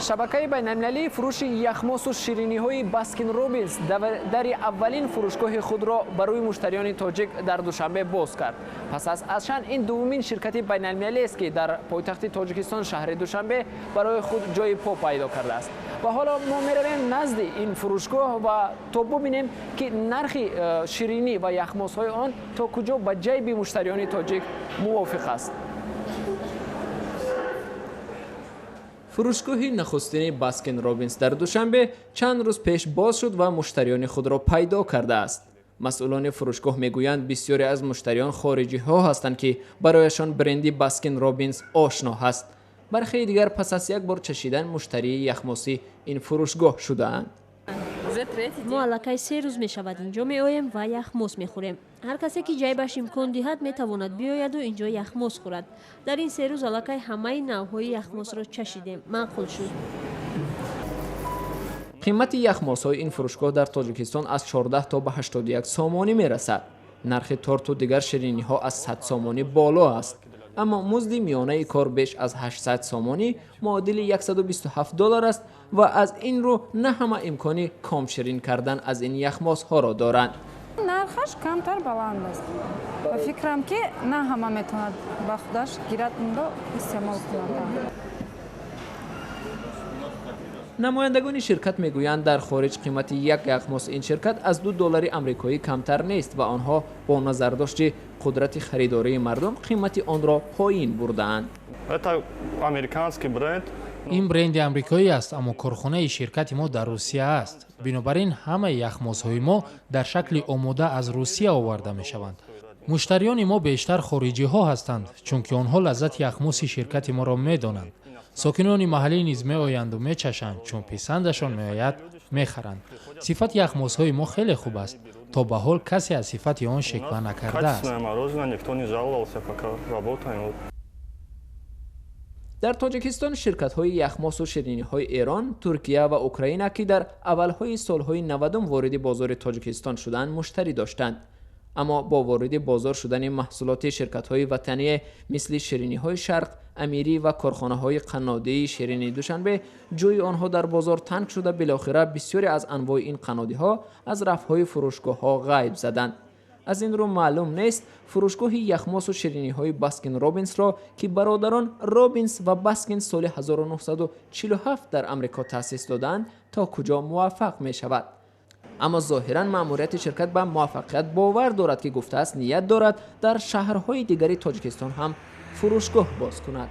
شبکه بین‌المللی فروش یخماس و شیرینی‌های باسکین رابینز در اولین فروشگاه خود را برای مشتریان تاجیک در دوشنبه باز کرد. پس از چند این دومین شرکت بین‌المللی است که در پایتخت تاجیکستان شهر دوشنبه برای خود جای پا پیدا کرده است. و حالا ما می‌رویم نزد این فروشگاه و تا ببینیم که نرخ شیرینی و یخماس‌های آن تا کجا به جیب مشتریان تاجیک موافق است. فروشگاه نخستین باسکین رابینز در دوشنبه چند روز پیش باز شد و مشتریان خود را پیدا کرده است. مسئولان فروشگاه میگویند بسیاری از مشتریان خارجی ها هستند که برایشان برندی باسکین رابینز آشنا هست. برخی دیگر پس از یک بار چشیدن مشتری یخماسی این فروشگاه شده‌اند. ما الکی 3 روز می شود اینجا می آییم و یخماس می خوریم. هر کسی که جیبش امکان دهد می تواند بیاید و اینجا یخماس خورد. در این 3 روز الکی همه نوع‌های یخماس را چشیدیم. معقول شد. قیمت یخماس‌های این فروشگاه در تاجیکستان از 14 تا به 81 سامانی می رسد. نرخ تارت و دیگر شیرینی‌ها از 100 سامانی بالا است. اما مزد میانه کار بیش از 800 سامانی معادل $127 است و از این رو نه همه امکانی کام شیرین کردن از این یخماس ها را دارند. نرخش کمتر بلند است و فکرم که نه همه میتوند با خودش گیرد اون را استعمال کنند. نمایندگان شرکت میگویند در خارج قیمت یک یخماس این شرکت از $2 آمریکایی کمتر نیست و آنها با نظرداشت قدرت خریداری مردم قیمت آن را پایین برده‌اند. این برند آمریکایی است اما کارخانه شرکت ما در روسیه است. بنابراین همه یخماس‌های ما در شکل آماده از روسیه آورده می‌شوند. مشتریان ما بیشتر خارجی ها هستند چون که آنها لذت یخماس شرکت ما را می‌دانند. ساکنان محلی نیز می‌آیند و می‌چشند چون پسندشان می‌آید می‌خرند. صفت یخماس‌های ما خیلی خوب است. تا به حال کسی از صفت آن شکوه نکرده است. در تاجیکستان شرکت‌های یخماس و شیرینی‌های ایران، ترکیه و اوکراین که در اول‌های سال‌های 90 وارد بازار تاجیکستان شدند مشتری داشتند. اما با وارد بازار شدن محصولات شرکت‌های وطنی مثل شیرینی‌های شرق، امیری و کارخانه‌های قنادی شیرینی دوشنبه جای آنها در بازار تنگ شده بالاخره بسیاری از انواع این قنادی‌ها از رف‌های فروشگاه‌ها غیب زدند. از این رو معلوم نیست فروشگاه یخماس و شیرینی‌های باسکین رابینز را که برادران رابینز و باسکین سال 1947 در آمریکا تأسیس دادند تا کجا موفق می شود. اما ظاهراً مأموریت شرکت به موفقیت باور دارد که گفته است نیت دارد در شهرهای دیگری تاجیکستان هم فروشگاه باز کند.